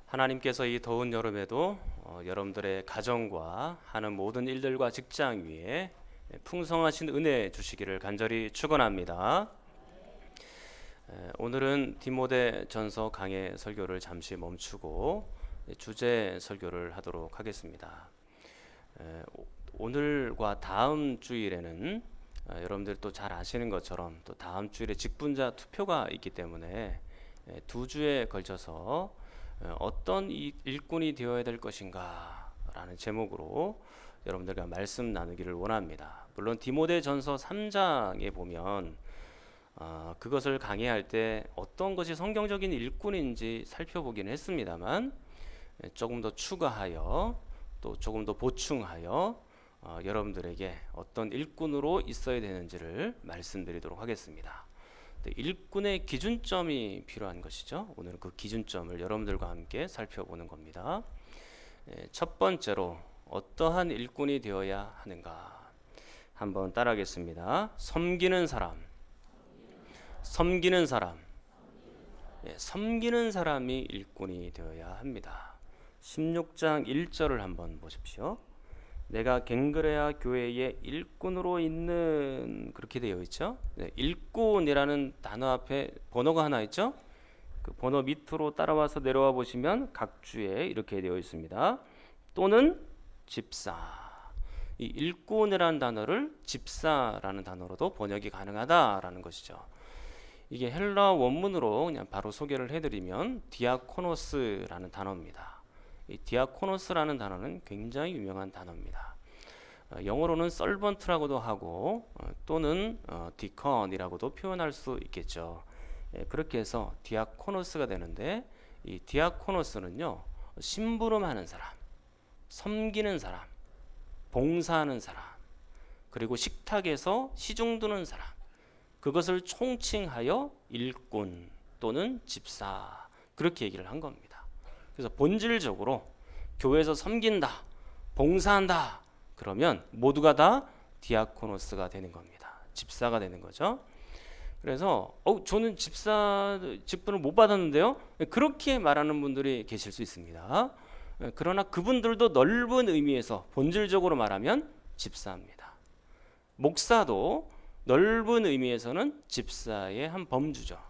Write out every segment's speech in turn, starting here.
하나님께서 이 더운 여름에도 여러분들의 가정과 하는 모든 일들과 직장 위에 풍성하신 은혜 주시기를 간절히 축원합니다. 오늘은 디모데 전서 강해 설교를 잠시 멈추고 주제 설교를 하도록 하겠습니다. 오늘과 다음 주일에는 여러분들 또 잘 아시는 것처럼 또 다음 주일에 직분자 투표가 있기 때문에 두 주에 걸쳐서 어떤 일꾼이 되어야 될 것인가 라는 제목으로 여러분들과 말씀 나누기를 원합니다. 물론 디모데 전서 3장에 보면 그것을 강의할 때 어떤 것이 성경적인 일꾼인지 살펴보긴 했습니다만 조금 더 추가하여 또 조금 더 보충하여 여러분들에게 어떤 일꾼으로 있어야 되는지를 말씀드리도록 하겠습니다. 일꾼의 기준점이 필요한 것이죠. 오늘은 그 기준점을 여러분들과 함께 살펴보는 겁니다. 첫 번째로 어떠한 일꾼이 되어야 하는가 한번 따라하겠습니다. 섬기는 사람, 섬기는 사람, 섬기는 사람이 일꾼이 되어야 합니다. 16장 1절을 한번 보십시오. 내가 갱그레아 교회의 일꾼으로 있는, 그렇게 되어 있죠. 일꾼이라는 단어 앞에 번호가 하나 있죠. 그 번호 밑으로 따라와서 내려와 보시면 각 주에 이렇게 되어 있습니다. 또는 집사. 이 일꾼이라는 단어를 집사라는 단어로도 번역이 가능하다라는 것이죠. 이게 헬라 원문으로 그냥 바로 소개를 해드리면 디아코노스라는 단어입니다. 이 디아코노스라는 단어는 굉장히 유명한 단어입니다. 영어로는 서번트라고도 하고 또는 디컨이라고도 표현할 수 있겠죠. 그렇게 해서 디아코노스가 되는데, 이 디아코노스는요, 심부름하는 사람, 섬기는 사람, 봉사하는 사람, 그리고 식탁에서 시중 두는 사람, 그것을 총칭하여 일꾼 또는 집사, 그렇게 얘기를 한 겁니다. 그래서 본질적으로 교회에서 섬긴다, 봉사한다, 그러면 모두가 다 디아코노스가 되는 겁니다. 집사가 되는 거죠. 그래서 저는 집사 직분을 못 받았는데요, 그렇게 말하는 분들이 계실 수 있습니다. 그러나 그분들도 넓은 의미에서 본질적으로 말하면 집사입니다. 목사도 넓은 의미에서는 집사의 한 범주죠.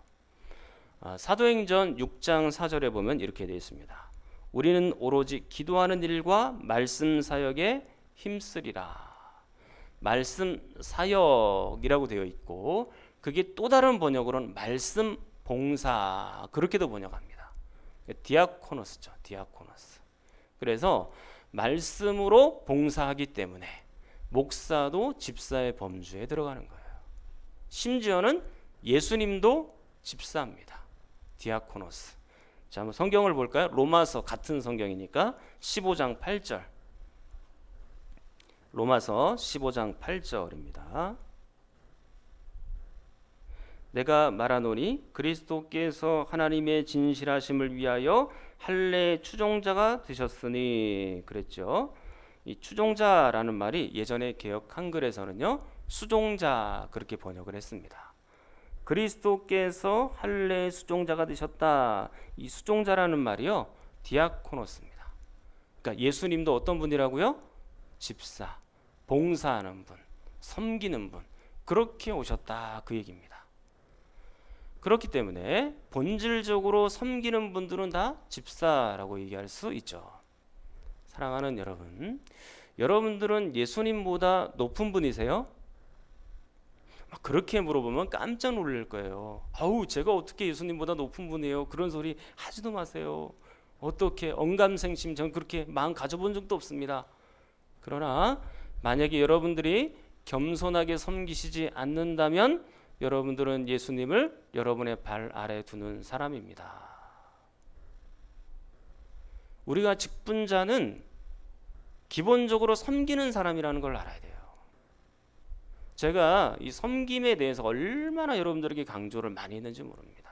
사도행전 6장 4절에 보면 이렇게 되어 있습니다. 우리는 오로지 기도하는 일과 말씀 사역에 힘쓰리라. 말씀 사역이라고 되어 있고, 그게 또 다른 번역으로는 말씀 봉사, 그렇게도 번역합니다. 디아코노스죠. 디아코노스. 그래서 말씀으로 봉사하기 때문에 목사도 집사의 범주에 들어가는 거예요. 심지어는 예수님도 집사입니다. 디아코노스. 자, 한번 성경을 볼까요? 로마서, 같은 성경이니까 15장 8절. 로마서 15장 8절입니다. 내가 말하노니 그리스도께서 하나님의 진실하심을 위하여 할례의 추종자가 되셨으니, 그랬죠. 이 추종자라는 말이 예전에 개역 한글에서는요, 수종자, 그렇게 번역을 했습니다. 그리스도께서 할례의 수종자가 되셨다. 이 수종자라는 말이요, 디아코노스입니다. 그러니까 예수님도 어떤 분이라고요? 집사, 봉사하는 분, 섬기는 분, 그렇게 오셨다, 그 얘기입니다. 그렇기 때문에 본질적으로 섬기는 분들은 다 집사라고 얘기할 수 있죠. 사랑하는 여러분, 여러분들은 예수님보다 높은 분이세요? 그렇게 물어보면 깜짝 놀랄 거예요. 아우, 제가 어떻게 예수님보다 높은 분이에요? 그런 소리 하지도 마세요. 어떻게 언감생심, 전 그렇게 마음 가져본 적도 없습니다. 그러나 만약에 여러분들이 겸손하게 섬기시지 않는다면 여러분들은 예수님을 여러분의 발 아래 두는 사람입니다. 우리가 직분자는 기본적으로 섬기는 사람이라는 걸 알아야 돼요. 제가 이 섬김에 대해서 얼마나 여러분들에게 강조를 많이 했는지 모릅니다.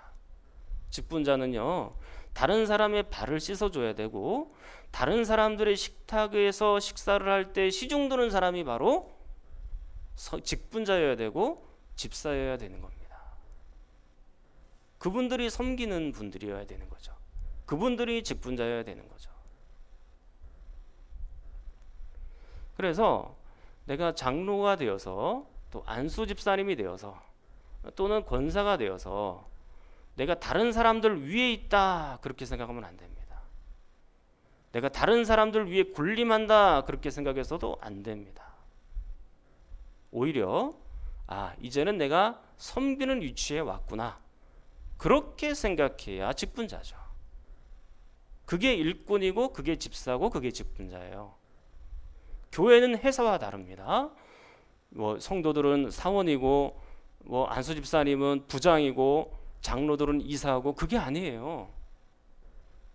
직분자는요, 다른 사람의 발을 씻어줘야 되고, 다른 사람들의 식탁에서 식사를 할 때 시중 드는 사람이 바로 직분자여야 되고 집사여야 되는 겁니다. 그분들이 섬기는 분들이어야 되는 거죠. 그분들이 직분자여야 되는 거죠. 그래서 내가 장로가 되어서 또 안수 집사님이 되어서 또는 권사가 되어서 내가 다른 사람들 위에 있다 그렇게 생각하면 안 됩니다. 내가 다른 사람들 위에 군림한다 그렇게 생각해서도 안 됩니다. 오히려 이제는 내가 섬기는 위치에 왔구나 그렇게 생각해야 직분자죠. 그게 일꾼이고 그게 집사고 그게 직분자예요. 교회는 회사와 다릅니다. 성도들은 사원이고 안수 집사님은 부장이고 장로들은 이사하고 그게 아니에요.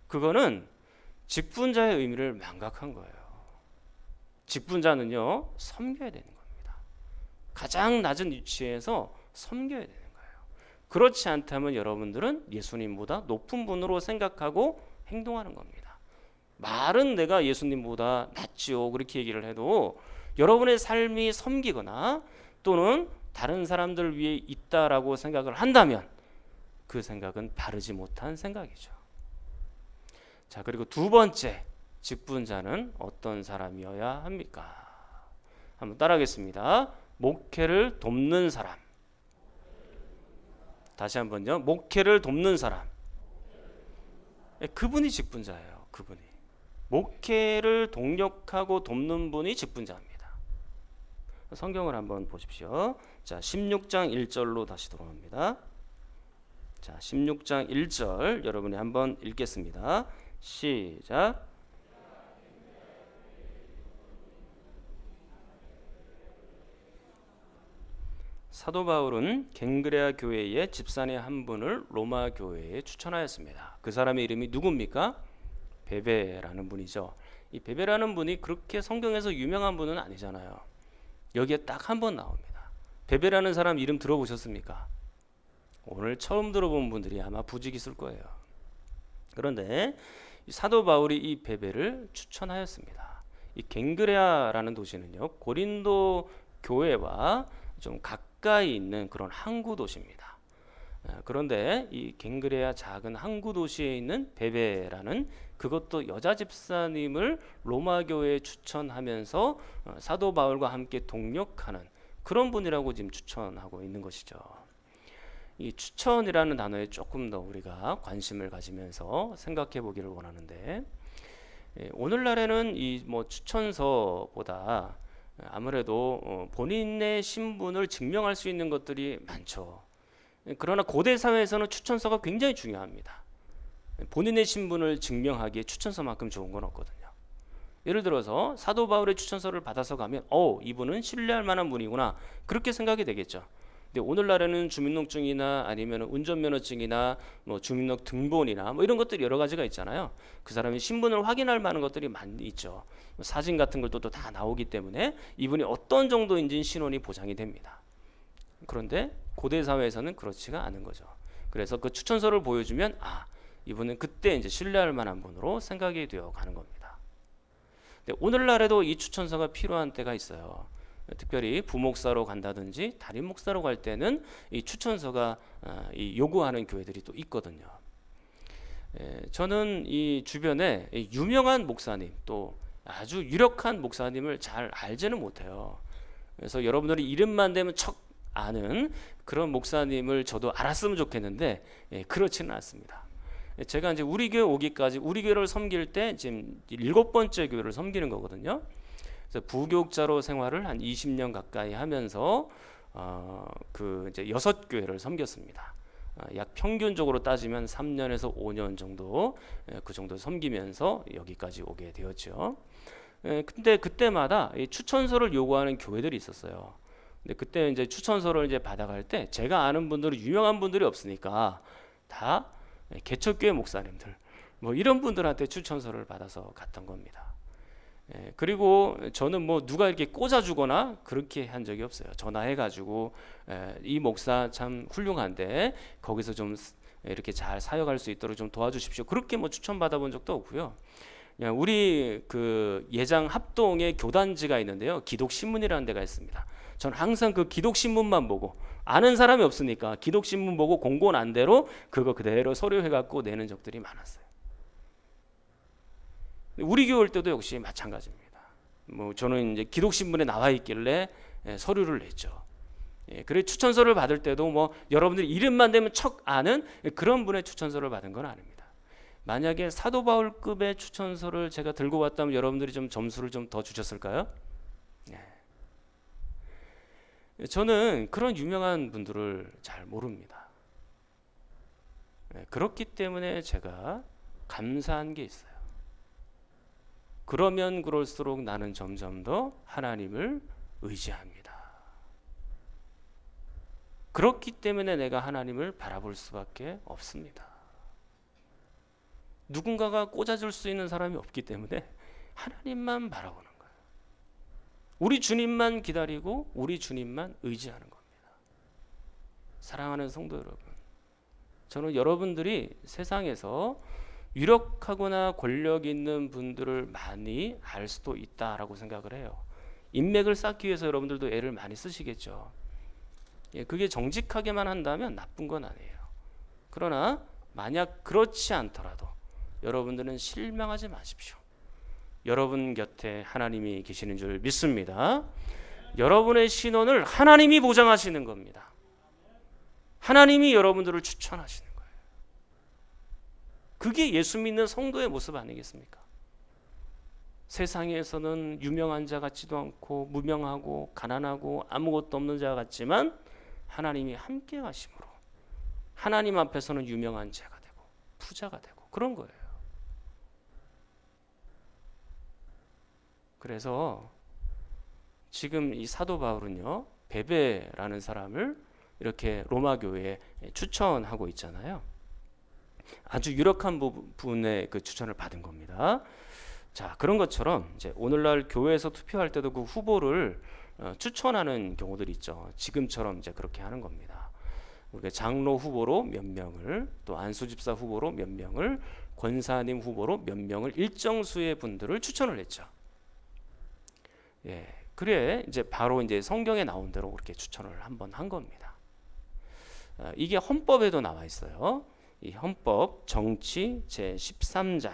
그거는 직분자의 의미를 망각한 거예요. 직분자는요 섬겨야 되는 겁니다. 가장 낮은 위치에서 섬겨야 되는 거예요. 그렇지 않다면 여러분들은 예수님보다 높은 분으로 생각하고 행동하는 겁니다. 말은 내가 예수님보다 낫지요 그렇게 얘기를 해도 여러분의 삶이 섬기거나 또는 다른 사람들 위에 있다라고 생각을 한다면 그 생각은 바르지 못한 생각이죠. 자, 그리고 두 번째, 직분자는 어떤 사람이어야 합니까? 한번 따라하겠습니다. 목회를 돕는 사람. 다시 한번요. 목회를 돕는 사람. 그분이 직분자예요. 그분이. 목회를 동력하고 돕는 분이 직분자입니다. 성경을 한번 보십시오. 자, 16장 1절로 다시 돌아옵니다. 자, 16장 1절 여러분이 한번 읽겠습니다. 시작. 사도 바울은 갱그레아 교회의 집사님 한 분을 로마 교회에 추천하였습니다. 그 사람의 이름이 누굽니까? 베베라는 분이죠. 이 베베라는 분이 그렇게 성경에서 유명한 분은 아니잖아요. 여기에 딱 한 번 나옵니다. 베베라는 사람 이름 들어보셨습니까? 오늘 처음 들어본 분들이 아마 부지기 쓸 거예요. 그런데 사도 바울이 이 베베를 추천하였습니다. 이 갱그레아라는 도시는요 고린도 교회와 좀 가까이 있는 그런 항구 도시입니다. 그런데 이 갱그레아 작은 항구 도시에 있는 베베라는 그것도 여자 집사님을 로마 교회에 추천하면서 사도 바울과 함께 동력하는 그런 분이라고 지금 추천하고 있는 것이죠. 이 추천이라는 단어에 조금 더 우리가 관심을 가지면서 생각해 보기를 원하는데, 오늘날에는 이 추천서보다 아무래도 본인의 신분을 증명할 수 있는 것들이 많죠. 그러나 고대 사회에서는 추천서가 굉장히 중요합니다. 본인의 신분을 증명하기에 추천서만큼 좋은 건 없거든요. 예를 들어서 사도 바울의 추천서를 받아서 가면 이분은 신뢰할 만한 분이구나 그렇게 생각이 되겠죠. 근데 오늘날에는 주민등록증이나 아니면 운전면허증이나 주민등록 등본이나 이런 것들이 여러 가지가 있잖아요. 그 사람의 신분을 확인할 만한 것들이 많이 있죠. 사진 같은 것도 또 다 나오기 때문에 이분이 어떤 정도인지 신원이 보장이 됩니다. 그런데 고대 사회에서는 그렇지가 않은 거죠. 그래서 그 추천서를 보여주면 이분은 그때 이제 신뢰할 만한 분으로 생각이 되어 가는 겁니다. 근데 오늘날에도 이 추천서가 필요한 때가 있어요. 특별히 부목사로 간다든지 담임 목사로 갈 때는 이 추천서가 요구하는 교회들이 또 있거든요. 저는 이 주변에 유명한 목사님 또 아주 유력한 목사님을 잘 알지는 못해요. 그래서 여러분들이 이름만 대면 척 아는 그런 목사님을 저도 알았으면 좋겠는데 그렇지는 않습니다. 제가 이제 우리 교회 오기까지 우리 교회를 섬길 때 지금 7번째 교회를 섬기는 거거든요. 그래서 부교육자로 생활을 한 20년 가까이 하면서 이제 6교회를 섬겼습니다. 약 평균적으로 따지면 3년에서 5년 정도 그 정도 섬기면서 여기까지 오게 되었죠. 근데 그때마다 이 추천서를 요구하는 교회들이 있었어요. 근데 그때 이제 추천서를 이제 받아갈 때 제가 아는 분들은 유명한 분들이 없으니까 다 개척교회 목사님들 이런 분들한테 추천서를 받아서 갔던 겁니다. 그리고 저는 누가 이렇게 꽂아주거나 그렇게 한 적이 없어요. 전화해가지고 이 목사 참 훌륭한데 거기서 좀 이렇게 잘 사역할 수 있도록 좀 도와주십시오. 그렇게 추천 받아본 적도 없고요. 우리 그 예장 합동에 교단지가 있는데요. 기독신문이라는 데가 있습니다. 저는 항상 그 기독신문만 보고 아는 사람이 없으니까 기독신문 보고 공고 난 대로 그거 그대로 서류해갖고 내는 적들이 많았어요. 우리 교회 올 때도 역시 마찬가지입니다. 뭐 저는 이제 기독신문에 나와 있길래 서류를 냈죠. 그래 추천서를 받을 때도 뭐 여러분들 이름만 되면 척 아는 그런 분의 추천서를 받은 건 아닙니다. 만약에 사도 바울급의 추천서를 제가 들고 왔다면 여러분들이 좀 점수를 좀 더 주셨을까요? 저는 그런 유명한 분들을 잘 모릅니다. 그렇기 때문에 제가 감사한 게 있어요. 그러면 그럴수록 나는 점점 더 하나님을 의지합니다. 그렇기 때문에 내가 하나님을 바라볼 수밖에 없습니다. 누군가가 꽂아줄 수 있는 사람이 없기 때문에 하나님만 바라보는 거예요. 우리 주님만 기다리고 우리 주님만 의지하는 겁니다. 사랑하는 성도 여러분, 저는 여러분들이 세상에서 유력하거나 권력 있는 분들을 많이 알 수도 있다라고 생각을 해요. 인맥을 쌓기 위해서 여러분들도 애를 많이 쓰시겠죠. 그게 정직하게만 한다면 나쁜 건 아니에요. 그러나 만약 그렇지 않더라도 여러분들은 실망하지 마십시오. 여러분 곁에 하나님이 계시는 줄 믿습니다. 여러분의 신원을 하나님이 보장하시는 겁니다. 하나님이 여러분들을 추천하시는 거예요. 그게 예수 믿는 성도의 모습 아니겠습니까? 세상에서는 유명한 자 같지도 않고 무명하고 가난하고 아무것도 없는 자 같지만 하나님이 함께 가심으로 하나님 앞에서는 유명한 자가 되고 부자가 되고 그런 거예요. 그래서 지금 이 사도 바울은요, 베베라는 사람을 이렇게 로마 교회에 추천하고 있잖아요. 아주 유력한 부분의 그 추천을 받은 겁니다. 자, 그런 것처럼 이제 오늘날 교회에서 투표할 때도 그 후보를 추천하는 경우들이 있죠. 지금처럼 이제 그렇게 하는 겁니다. 우리가 장로 후보로 몇 명을, 또 안수집사 후보로 몇 명을, 권사님 후보로 몇 명을 일정 수의 분들을 추천을 했죠. 그래 이제 바로 이제 성경에 나온 대로 그렇게 추천을 한번 한 겁니다. 이게 헌법에도 나와 있어요. 이 헌법 정치 제 13장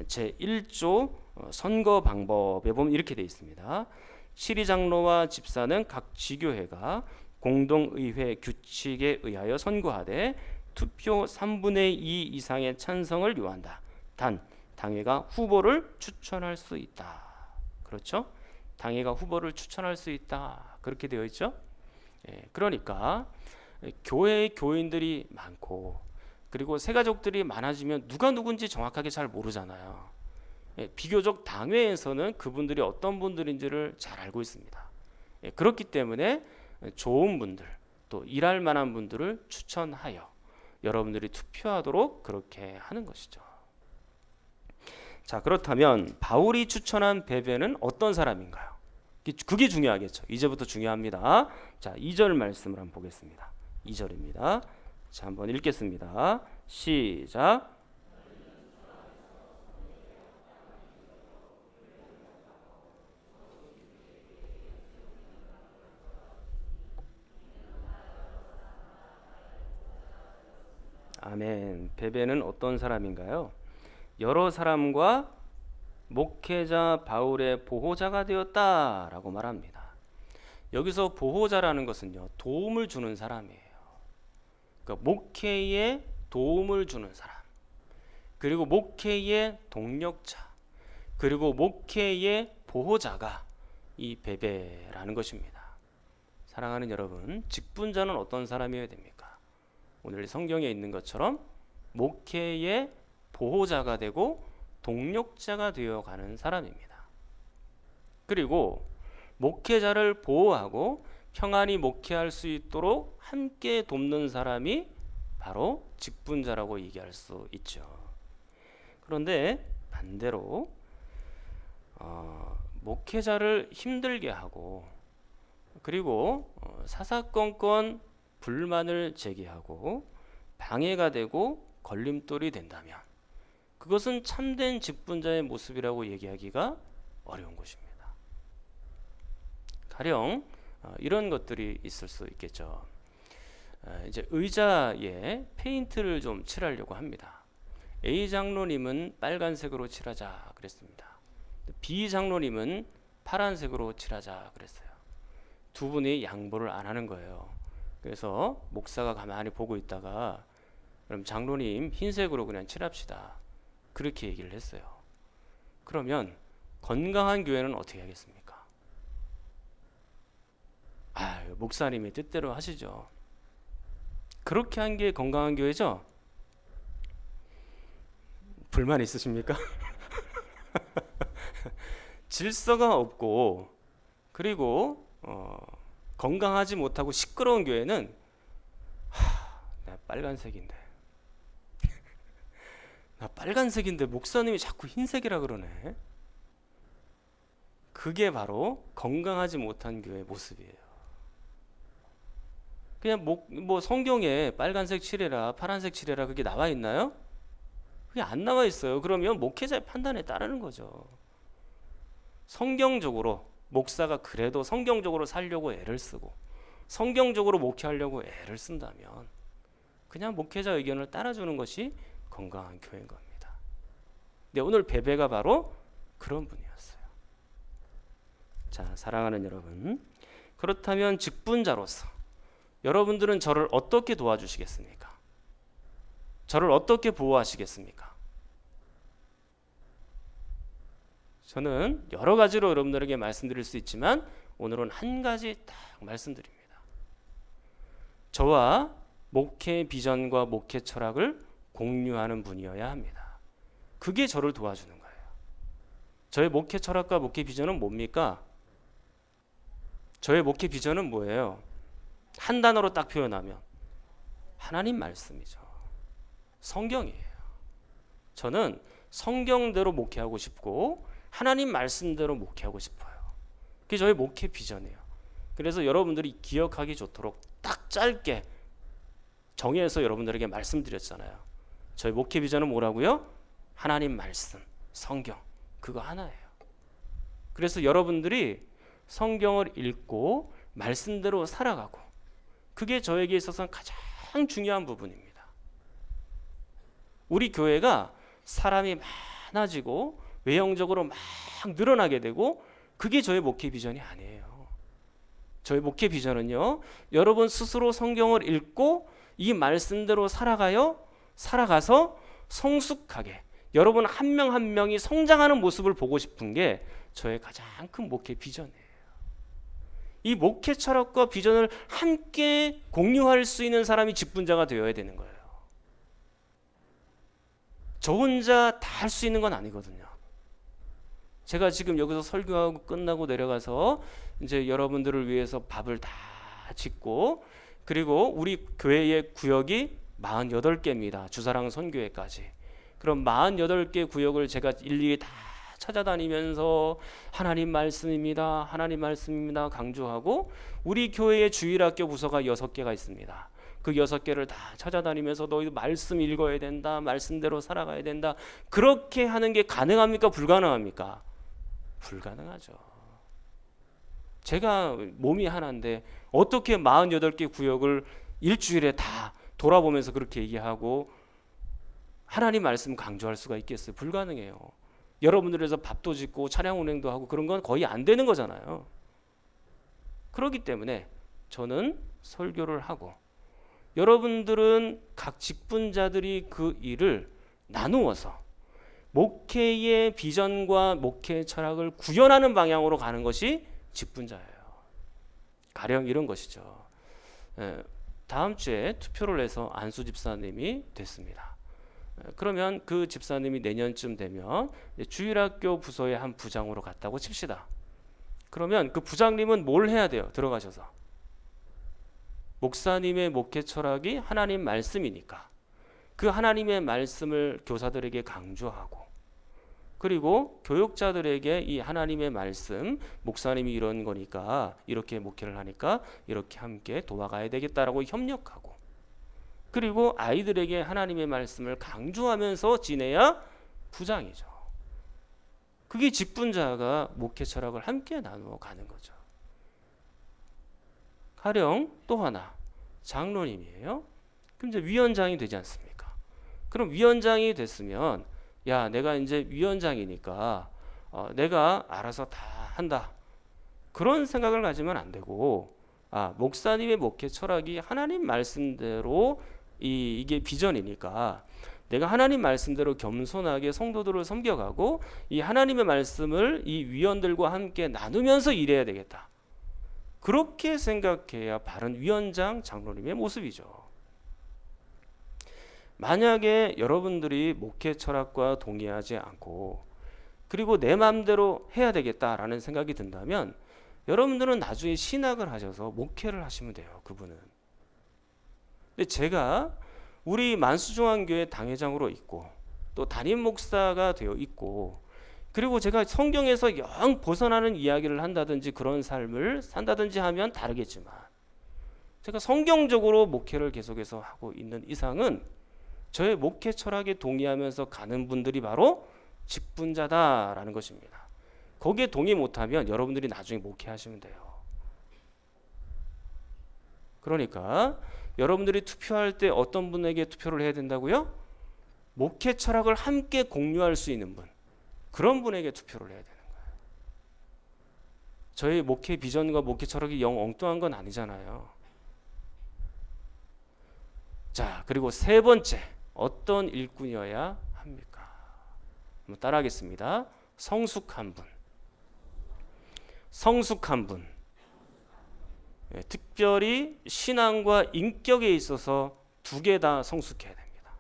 제 1조 선거 방법에 보면 이렇게 되어 있습니다. 시리장로와 집사는 각 지교회가 공동의회 규칙에 의하여 선거하되 투표 3분의 2 이상의 찬성을 요한다. 단 당회가 후보를 추천할 수 있다. 그렇죠? 당회가 후보를 추천할 수 있다. 그렇게 되어 있죠. 그러니까 교회의 교인들이 많고 그리고 새가족들이 많아지면 누가 누군지 정확하게 잘 모르잖아요. 비교적 당회에서는 그분들이 어떤 분들인지를 잘 알고 있습니다. 그렇기 때문에 좋은 분들 또 일할 만한 분들을 추천하여 여러분들이 투표하도록 그렇게 하는 것이죠. 자, 그렇다면 바울이 추천한 베베는 어떤 사람인가요? 그게 중요하겠죠. 이제부터 중요합니다. 자, 2절 말씀을 한번 보겠습니다. 2절입니다. 자, 한번 읽겠습니다. 시작. 아멘. 베베는 어떤 사람인가요? 여러 사람과 목회자 바울의 보호자가 되었다라고 말합니다. 여기서 보호자라는 것은요, 도움을 주는 사람이에요. 그러니까 목회에 도움을 주는 사람, 그리고 목회의 동력자, 그리고 목회의 보호자가 이 베베라는 것입니다. 사랑하는 여러분, 직분자는 어떤 사람이어야 됩니까? 오늘 성경에 있는 것처럼 목회의 보호자가 되고 동력자가 되어가는 사람입니다. 그리고 목회자를 보호하고 평안히 목회할 수 있도록 함께 돕는 사람이 바로 직분자라고 얘기할 수 있죠. 그런데 반대로 목회자를 힘들게 하고 그리고 사사건건 불만을 제기하고 방해가 되고 걸림돌이 된다면 그것은 참된 직분자의 모습이라고 얘기하기가 어려운 것입니다. 가령 이런 것들이 있을 수 있겠죠. 이제 의자에 페인트를 좀 칠하려고 합니다. A 장로님은 빨간색으로 칠하자 그랬습니다. B 장로님은 파란색으로 칠하자 그랬어요. 두 분이 양보를 안 하는 거예요. 그래서 목사가 가만히 보고 있다가 그럼 장로님 흰색으로 그냥 칠합시다. 그렇게 얘기를 했어요. 그러면 건강한 교회는 어떻게 하겠습니까? 목사님의 뜻대로 하시죠. 그렇게 한 게 건강한 교회죠? 불만 있으십니까? 질서가 없고 그리고 건강하지 못하고 시끄러운 교회는 나 빨간색인데 나 빨간색인데 목사님이 자꾸 흰색이라 그러네. 그게 바로 건강하지 못한 교회의 모습이에요. 그냥 뭐 성경에 빨간색 칠해라 파란색 칠해라 그게 나와 있나요? 그게 안 나와 있어요. 그러면 목회자의 판단에 따르는 거죠. 성경적으로 목사가 그래도 성경적으로 살려고 애를 쓰고 성경적으로 목회하려고 애를 쓴다면 그냥 목회자 의견을 따라주는 것이 건강한 교회인 겁니다. 근데 오늘 베베가 바로 그런 분이었어요. 자, 사랑하는 여러분, 그렇다면 직분자로서 여러분들은 저를 어떻게 도와주시겠습니까? 저를 어떻게 보호하시겠습니까? 저는 여러 가지로 여러분들에게 말씀드릴 수 있지만 오늘은 한 가지 딱 말씀드립니다. 저와 목회 비전과 목회 철학을 공유하는 분이어야 합니다. 그게 저를 도와주는 거예요. 저의 목회 철학과 목회 비전은 뭡니까? 저의 목회 비전은 뭐예요? 한 단어로 딱 표현하면 하나님 말씀이죠. 성경이에요. 저는 성경대로 목회하고 싶고 하나님 말씀대로 목회하고 싶어요. 그게 저의 목회 비전이에요. 그래서 여러분들이 기억하기 좋도록 딱 짧게 정해서 여러분들에게 말씀드렸잖아요. 저희 목회 비전은 뭐라고요? 하나님 말씀, 성경, 그거 하나예요. 그래서 여러분들이 성경을 읽고 말씀대로 살아가고 그게 저에게 있어서는 가장 중요한 부분입니다. 우리 교회가 사람이 많아지고 외형적으로 막 늘어나게 되고 그게 저의 목회 비전이 아니에요. 저의 목회 비전은요, 여러분 스스로 성경을 읽고 이 말씀대로 살아가서 성숙하게 여러분 한 명 한 명이 성장하는 모습을 보고 싶은 게 저의 가장 큰 목회 비전이에요. 이 목회 철학과 비전을 함께 공유할 수 있는 사람이 직분자가 되어야 되는 거예요. 저 혼자 다 할 수 있는 건 아니거든요. 제가 지금 여기서 설교하고 끝나고 내려가서 이제 여러분들을 위해서 밥을 다 짓고 그리고 우리 교회의 구역이 48개입니다. 주사랑 선교회까지. 그럼 48개 구역을 제가 일일이 다 찾아다니면서 하나님 말씀입니다. 하나님 말씀입니다. 강조하고 우리 교회의 주일학교 부서가 6개가 있습니다. 그 6개를 다 찾아다니면서 너희 말씀 읽어야 된다. 말씀대로 살아가야 된다. 그렇게 하는 게 가능합니까? 불가능합니까? 불가능하죠. 제가 몸이 하나인데 어떻게 48개 구역을 일주일에 다 돌아보면서 그렇게 얘기하고 하나님 말씀 강조할 수가 있겠어요? 불가능해요. 여러분들에서 밥도 짓고 차량 운행도 하고 그런 건 거의 안 되는 거잖아요. 그렇기 때문에 저는 설교를 하고 여러분들은 각 직분자들이 그 일을 나누어서 목회의 비전과 목회의 철학을 구현하는 방향으로 가는 것이 직분자예요. 가령 이런 것이죠. 다음 주에 투표를 해서 안수 집사님이 됐습니다. 그러면 그 집사님이 내년쯤 되면 주일학교 부서의 한 부장으로 갔다고 칩시다. 그러면 그 부장님은 뭘 해야 돼요? 들어가셔서 목사님의 목회 철학이 하나님 말씀이니까 그 하나님의 말씀을 교사들에게 강조하고 그리고 교육자들에게 이 하나님의 말씀 목사님이 이런 거니까 이렇게 목회를 하니까 이렇게 함께 도와가야 되겠다라고 협력하고 그리고 아이들에게 하나님의 말씀을 강조하면서 지내야 부장이죠. 그게 직분자가 목회 철학을 함께 나누어 가는 거죠. 가령 또 하나 장로님이에요. 그럼 이제 위원장이 되지 않습니까? 그럼 위원장이 됐으면 야, 내가 이제 위원장이니까 내가 알아서 다 한다. 그런 생각을 가지면 안 되고, 목사님의 목회 철학이 하나님 말씀대로 이게 비전이니까 내가 하나님 말씀대로 겸손하게 성도들을 섬겨가고 이 하나님의 말씀을 이 위원들과 함께 나누면서 일해야 되겠다. 그렇게 생각해야 바른 위원장, 장로님의 모습이죠. 만약에 여러분들이 목회 철학과 동의하지 않고 그리고 내 마음대로 해야 되겠다라는 생각이 든다면 여러분들은 나중에 신학을 하셔서 목회를 하시면 돼요. 그분은. 근데 제가 우리 만수중앙교회 당회장으로 있고 또 담임 목사가 되어 있고 그리고 제가 성경에서 영 벗어나는 이야기를 한다든지 그런 삶을 산다든지 하면 다르겠지만 제가 성경적으로 목회를 계속해서 하고 있는 이상은 저의 목회 철학에 동의하면서 가는 분들이 바로 직분자다라는 것입니다. 거기에 동의 못하면 여러분들이 나중에 목회하시면 돼요. 그러니까 여러분들이 투표할 때 어떤 분에게 투표를 해야 된다고요? 목회 철학을 함께 공유할 수 있는 분, 그런 분에게 투표를 해야 되는 거예요. 저희 목회 비전과 목회 철학이 영 엉뚱한 건 아니잖아요. 자, 그리고 세 번째, 어떤 일꾼이어야 합니까? 한번 따라하겠습니다. 성숙한 분. 성숙한 분. 특별히 신앙과 인격에 있어서 두 개 다 성숙해야 됩니다.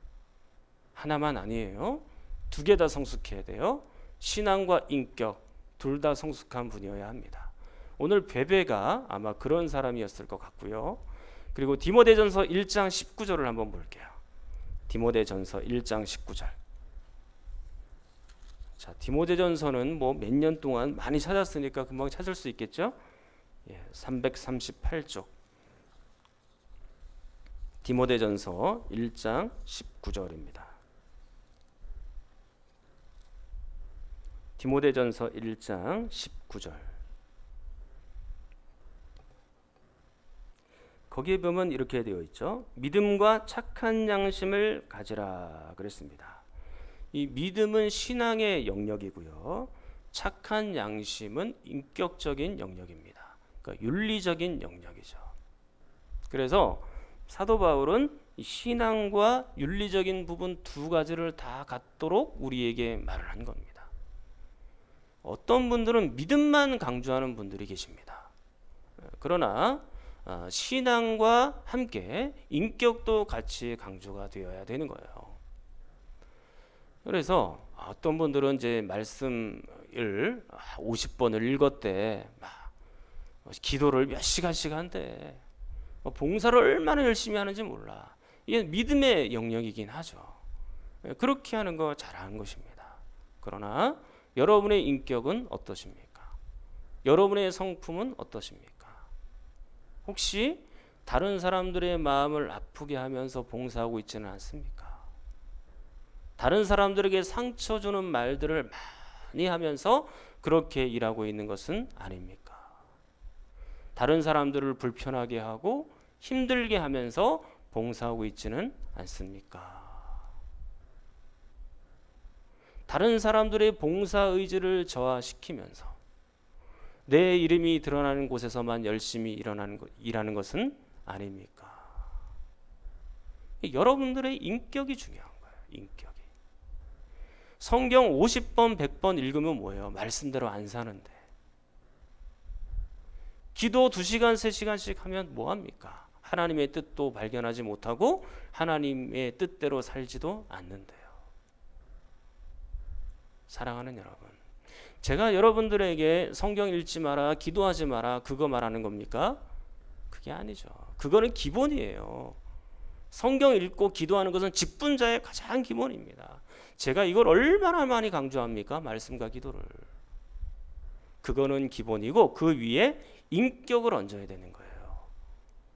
하나만 아니에요. 두 개 다 성숙해야 돼요. 신앙과 인격 둘 다 성숙한 분이어야 합니다. 오늘 베베가 아마 그런 사람이었을 것 같고요. 그리고 디모데전서 1장 19절을 한번 볼게요. 디모데전서 1장 19절. 자, 디모데전서는 뭐 몇 년 동안 많이 찾았으니까 금방 찾을 수 있겠죠? 338쪽. 디모데전서 1장 19절입니다. 디모데전서 1장 19절. 거기에 보면 이렇게 되어 있죠. 믿음과 착한 양심을 가지라 그랬습니다. 이 믿음은 신앙의 영역이고요. 착한 양심은 인격적인 영역입니다. 그러니까 윤리적인 영역이죠. 그래서 사도 바울은 신앙과 윤리적인 부분 두 가지를 다 갖도록 우리에게 말을 한 겁니다. 어떤 분들은 믿음만 강조하는 분들이 계십니다. 그러나 신앙과 함께 인격도 같이 강조가 되어야 되는 거예요. 그래서 어떤 분들은 이제 말씀을 50번을 읽었대, 기도를 몇 시간씩 한대, 봉사를 얼마나 열심히 하는지 몰라. 이게 믿음의 영역이긴 하죠. 그렇게 하는 거 잘한 것입니다. 그러나 여러분의 인격은 어떠십니까? 여러분의 성품은 어떠십니까? 혹시 다른 사람들의 마음을 아프게 하면서 봉사하고 있지는 않습니까? 다른 사람들에게 상처 주는 말들을 많이 하면서 그렇게 일하고 있는 것은 아닙니까? 다른 사람들을 불편하게 하고 힘들게 하면서 봉사하고 있지는 않습니까? 다른 사람들의 봉사 의지를 저하시키면서 내 이름이 드러나는 곳에서만 열심히 일하는 것은 아닙니까? 여러분들의 인격이 중요한 거예요. 인격이. 성경 50번 100번 읽으면 뭐예요? 말씀대로 안 사는데. 기도 2시간 3시간씩 하면 뭐합니까? 하나님의 뜻도 발견하지 못하고 하나님의 뜻대로 살지도 않는데요. 사랑하는 여러분, 제가 여러분들에게 성경 읽지 마라, 기도하지 마라, 그거 말하는 겁니까? 그게 아니죠. 그거는 기본이에요. 성경 읽고 기도하는 것은 직분자의 가장 기본입니다. 제가 이걸 얼마나 많이 강조합니까? 말씀과 기도를. 그거는 기본이고 그 위에 인격을 얹어야 되는 거예요.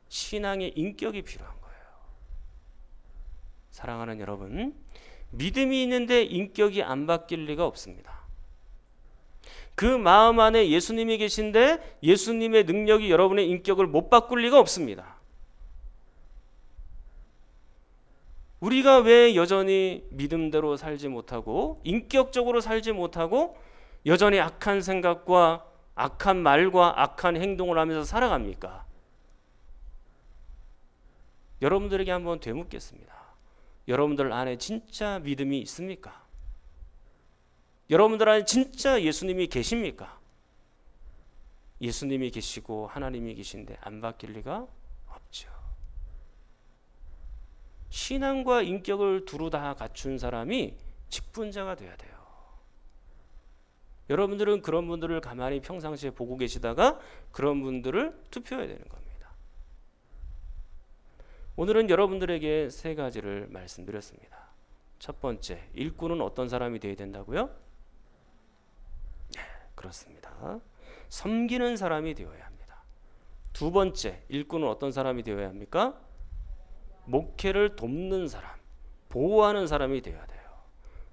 신앙의 인격이 필요한 거예요. 사랑하는 여러분, 믿음이 있는데 인격이 안 바뀔 리가 없습니다. 그 마음 안에 예수님이 계신데 예수님의 능력이 여러분의 인격을 못 바꿀 리가 없습니다. 우리가 왜 여전히 믿음대로 살지 못하고 인격적으로 살지 못하고 여전히 악한 생각과 악한 말과 악한 행동을 하면서 살아갑니까? 여러분들에게 한번 되묻겠습니다. 여러분들 안에 진짜 믿음이 있습니까? 여러분들 안에 진짜 예수님이 계십니까? 예수님이 계시고 하나님이 계신데 안 바뀔 리가 없죠. 신앙과 인격을 두루 다 갖춘 사람이 직분자가 돼야 돼요. 여러분들은 그런 분들을 가만히 평상시에 보고 계시다가 그런 분들을 투표해야 되는 겁니다. 오늘은 여러분들에게 세 가지를 말씀드렸습니다. 첫 번째, 일꾼은 어떤 사람이 되어야 된다고요? 네, 그렇습니다. 섬기는 사람이 되어야 합니다. 두 번째, 일꾼은 어떤 사람이 되어야 합니까? 목회를 돕는 사람, 보호하는 사람이 되어야 돼요.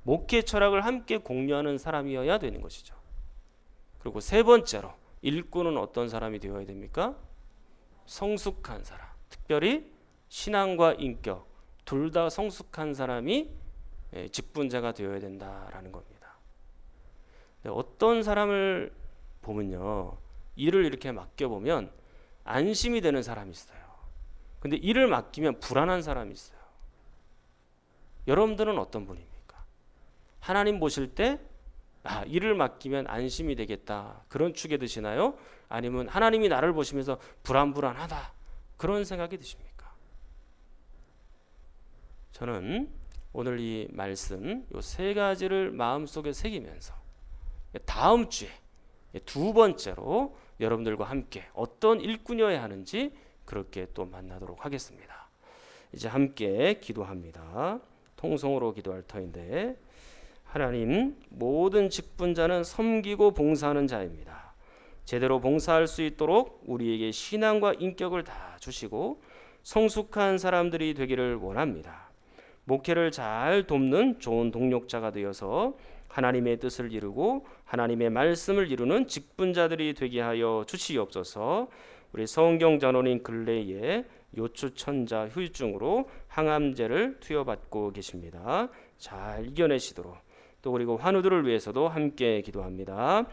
목회 철학을 함께 공유하는 사람이어야 되는 것이죠. 그리고 세 번째로 일꾼은 어떤 사람이 되어야 됩니까? 성숙한 사람, 특별히 신앙과 인격 둘 다 성숙한 사람이 직분자가 되어야 된다라는 겁니다. 어떤 사람을 보면요, 일을 이렇게 맡겨보면 안심이 되는 사람이 있어요. 근데 일을 맡기면 불안한 사람이 있어요. 여러분들은 어떤 분입니까? 하나님 보실 때 일을 맡기면 안심이 되겠다 그런 축에 드시나요? 아니면 하나님이 나를 보시면서 불안불안하다 그런 생각이 드십니까? 저는 오늘 이 말씀 이 세 가지를 마음속에 새기면서 다음 주에 두 번째로 여러분들과 함께 어떤 일꾼이어야 하는지 그렇게 또 만나도록 하겠습니다. 이제 함께 기도합니다. 통성으로 기도할 터인데, 하나님, 모든 직분자는 섬기고 봉사하는 자입니다. 제대로 봉사할 수 있도록 우리에게 신앙과 인격을 다 주시고 성숙한 사람들이 되기를 원합니다. 목회를 잘 돕는 좋은 동력자가 되어서 하나님의 뜻을 이루고 하나님의 말씀을 이루는 직분자들이 되게 하여 주시옵소서. 우리 성경 전원인 근래에 요추천자 후유증으로 항암제를 투여받고 계십니다. 잘 이겨내시도록, 또 그리고 환우들을 위해서도 함께 기도합니다.